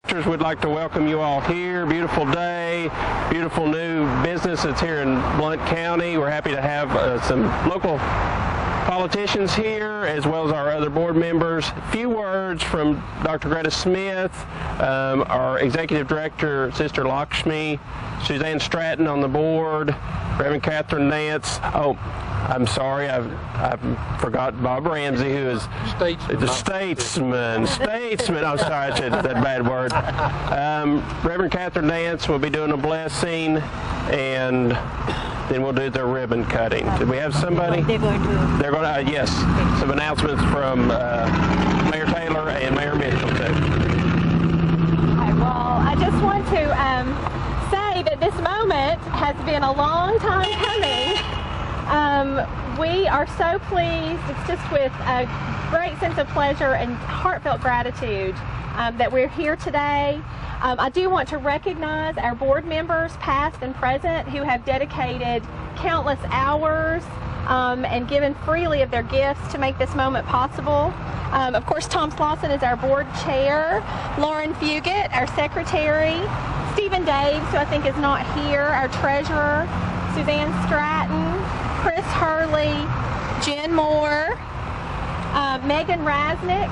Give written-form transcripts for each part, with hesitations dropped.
We'd like to welcome you all here. Beautiful day, beautiful new business that's here in Blount County. We're happy to have some local politicians here, as well as our other board members. A few words from Dr. Greta Smith, our Executive Director, Sister Lakshmi, Suzanne Stratton on the board, Reverend Catherine Nance. Oh, I'm sorry, I've forgot Bob Ramsey, who is the statesman. I'm sorry, I said that bad word. Reverend Catherine Nance will be doing a blessing, and then we'll do the ribbon cutting. Do we have somebody? They're going to, yes, some announcements from Mayor Taylor and Mayor Mitchell, too. Well, I just want to say that this moment has been a long time coming. We are so pleased. It's just with a great sense of pleasure and heartfelt gratitude that we're here today. I do want to recognize our board members, past and present, who have dedicated countless hours and given freely of their gifts to make this moment possible. Of course, Tom Slauson is our board chair, Lauren Fugit, our secretary, Stephen Daves, who I think is not here, our treasurer, Suzanne Stratton, Chris Hurley, Jen Moore, Megan Rasnick,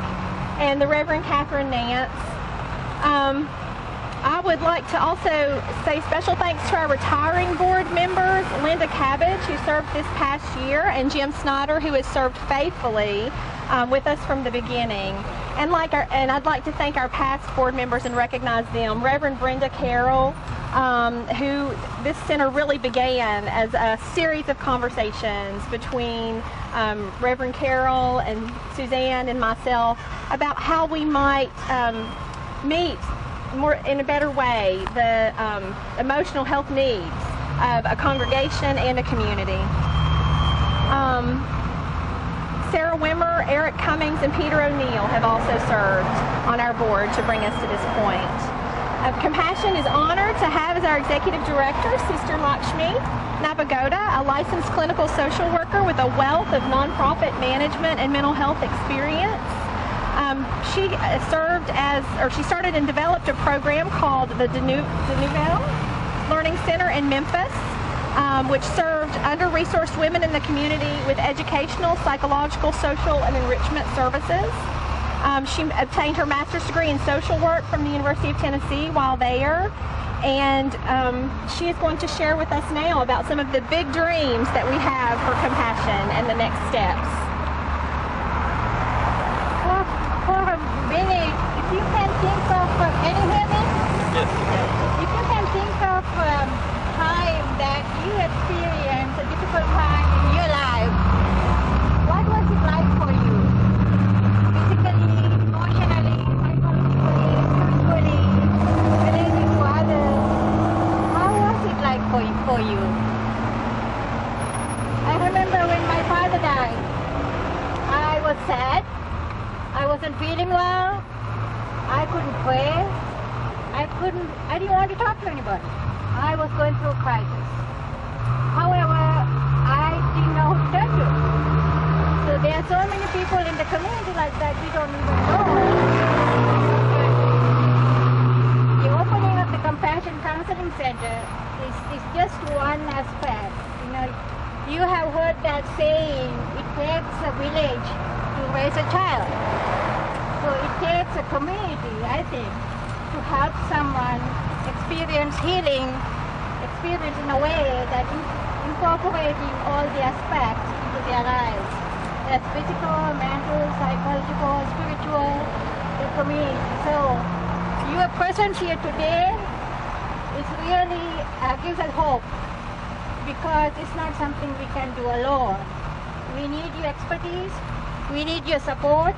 and the Reverend Catherine Nance. I would like to also say special thanks to our retiring board members, Linda Cabbage, who served this past year, and Jim Snyder, who has served faithfully with us from the beginning. And I'd like to thank our past board members and recognize them. Reverend Brenda Carroll, who this center really began as a series of conversations between Reverend Carroll and Suzanne and myself about how we might meet more in a better way the emotional health needs of a congregation and a community. Sarah Wimmer, Eric Cummings, and Peter O'Neill have also served on our board to bring us to this point. Compassion is honored to have as our executive director Sister Lakshmi Nabagoda, a licensed clinical social worker with a wealth of nonprofit management and mental health experience. She started and developed a program called the De Nouvelle Learning Center in Memphis, which served under-resourced women in the community with educational, psychological, social, and enrichment services. She obtained her master's degree in social work from the University of Tennessee while there, and she is going to share with us now about some of the big dreams that we have for Compassion and the next steps. Really, if you can think of, can you hear me? Yes. If you can think of time that you experienced a difficult time in your life, what was it like for you? Physically, emotionally, psychologically, spiritually, relating to others. How was it like for you? I remember when my father died, I was sad. I wasn't feeling well. I couldn't pray. I didn't want to talk to anybody. I was going through a crisis. However, I didn't know who to turn to. So there are so many people in the community like that we don't even know. The opening of the Compassion Counseling Center is just one aspect. You know, you have heard that saying, it takes a village to raise a child. So it takes a community, I think, to help someone experience healing, experience in a way that incorporating all the aspects into their lives. That's physical, mental, psychological, spiritual, the community. So your presence here today is really gives us hope, because it's not something we can do alone. We need your expertise, we need your support,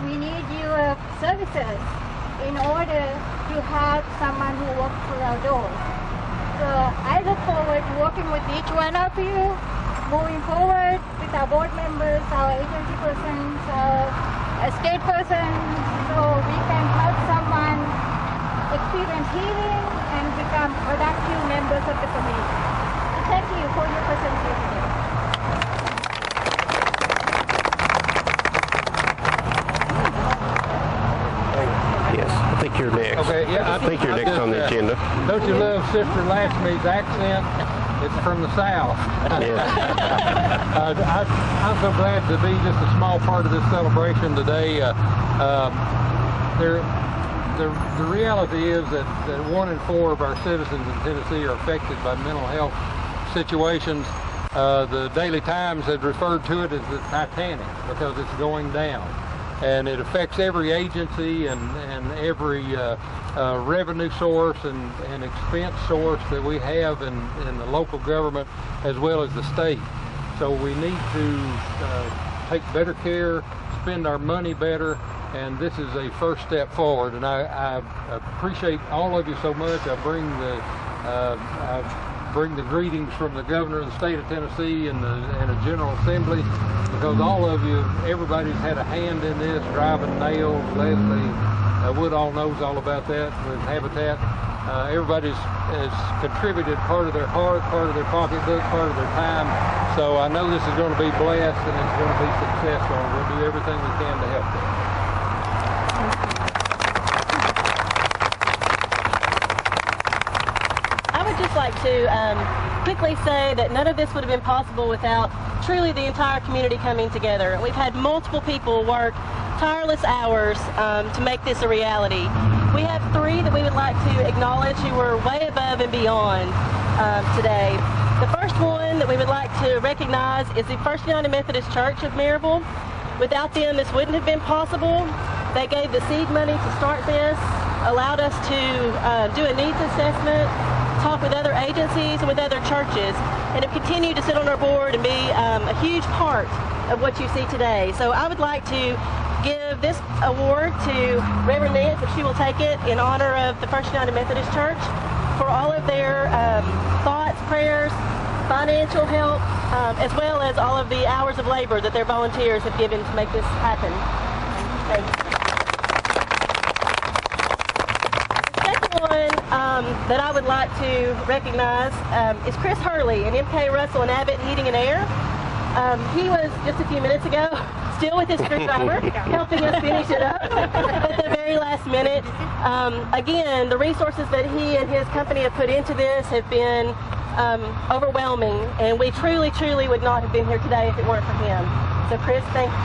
we need your services in order to help someone who walks through our doors. So I look forward to working with each one of you, moving forward with our board members, our agency persons, our state persons, so we can help someone experience healing and become productive members of the community. So thank you for your presence here today. Yes. think you're next. Okay, yeah. I think you're next on the agenda. Don't you love Sister Lashme's accent? It's from the South. I'm so glad to be just a small part of this celebration today. The reality is that 1 in 4 of our citizens in Tennessee are affected by mental health situations. The Daily Times has referred to it as the Titanic because it's going down. And it affects every agency and every revenue source and expense source that we have in the local government as well as the state. So we need to take better care, spend our money better, and this is a first step forward. And I appreciate all of you so much. I bring the greetings from the governor of the state of Tennessee and the General Assembly, because all of you, everybody's had a hand in this, driving nails. Leslie Woodall knows all about that with Habitat. Everybody has contributed part of their heart, part of their pocketbook, part of their time. So I know this is going to be blessed and it's going to be successful. We'll do everything we can to help them. Like to quickly say that none of this would have been possible without truly the entire community coming together. We've had multiple people work tireless hours to make this a reality. We have 3 that we would like to acknowledge who were way above and beyond today. The first one that we would like to recognize is the First United Methodist Church of Maryville. Without them, this wouldn't have been possible. They gave the seed money to start this, allowed us to do a needs assessment, talk with other agencies and with other churches, and have continued to sit on our board and be a huge part of what you see today. So I would like to give this award to Reverend Nance, if she will take it, in honor of the First United Methodist Church for all of their thoughts, prayers, financial help, as well as all of the hours of labor that their volunteers have given to make this happen. Thank you. That I would like to recognize is Chris Hurley and MK Russell and Abbott Heating and Air. He was just a few minutes ago still with his screwdriver helping us finish it up at the very last minute. Again, the resources that he and his company have put into this have been overwhelming, and we truly would not have been here today if it weren't for him. So Chris, thank you.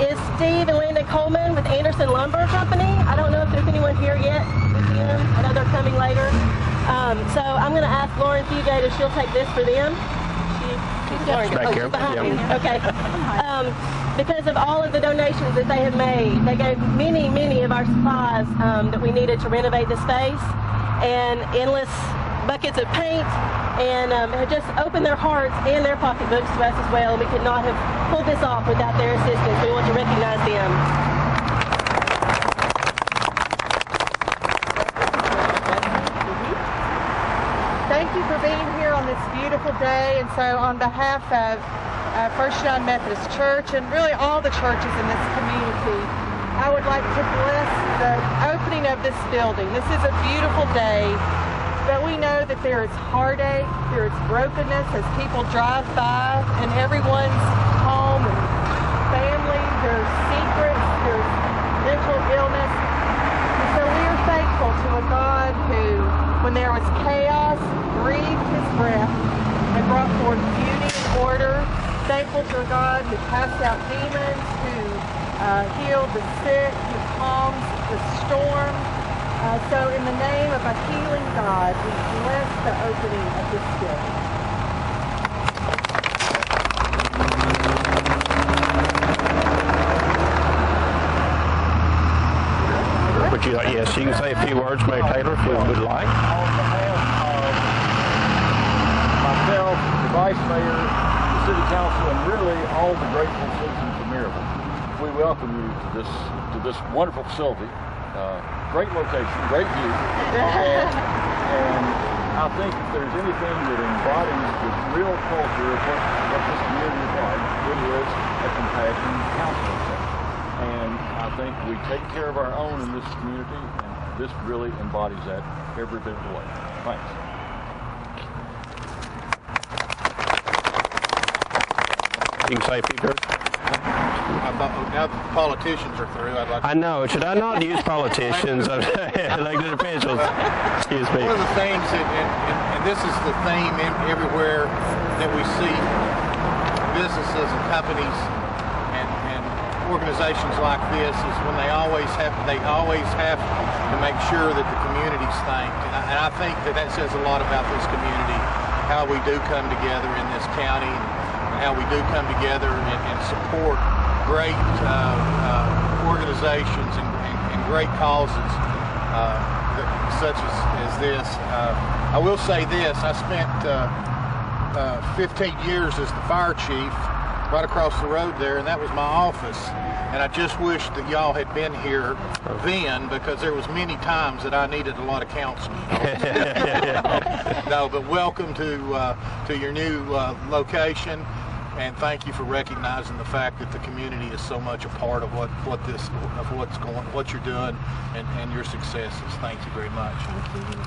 Is Steve and Linda Coleman with Anderson Lumber Company. I don't know if there's anyone here yet with them. I know they're coming later. So I'm going to ask Lauren Fugate if she'll take this for them. She's back here. Behind me. Okay. Because of all of the donations that they have made, they gave many of our supplies that we needed to renovate the space, and endless buckets of paint, and have just opened their hearts and their pocketbooks to us as well, and we could not have pulled this off without their assistance. We want to recognize them. Thank you for being here on this beautiful day. And so on behalf of First United Methodist Church and really all the churches in this community, I would like to bless the opening of this building. This is a beautiful day. But we know that there is heartache, there is brokenness as people drive by in everyone's home and family. There's secrets, there's mental illness. And so we are thankful to a God who, when there was chaos, breathed his breath and brought forth beauty and order. Thankful to a God who cast out demons, who healed the sick, who calms the storm. So in the name of a healing God, we bless the opening of this building. Would you like, yes, you can say a few words, Mayor Taylor, if you would like. On behalf of myself, the Vice Mayor, the City Council, and really all the grateful citizens of Maryville, we welcome you to this wonderful facility. Great location, great view, and I think if there's anything that embodies the real culture of what this community is like, it is a compassion counseling center. And I think we take care of our own in this community, and this really embodies that every bit of the way. Thanks. You can say a few words. Now that the politicians are through, I'd like to... I know. Should I not use politicians, elected officials? Excuse me. One of the things, and this is the theme everywhere that we see businesses and companies and organizations like this, is when they always have to make sure that the community's thanked. And I think that says a lot about this community, how we do come together in this county, and how we do come together and support great organizations and great causes such as this. I will say this: I spent 15 years as the fire chief right across the road there, and that was my office. And I just wish that y'all had been here then, because there was many times that I needed a lot of counseling. No, but welcome to your new location. And thank you for recognizing the fact that the community is so much a part of what you're doing and your successes. Thank you very much. Thank you.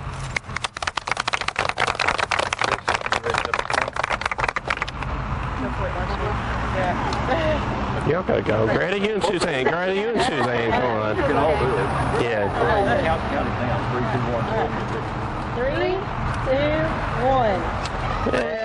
Y'all gotta go. Greta, you and Suzanne. Greta, you and Suzanne. Come on. You can all do it. Yeah. Count it down. 3, 2, 1. 3, 2, 1. Yeah.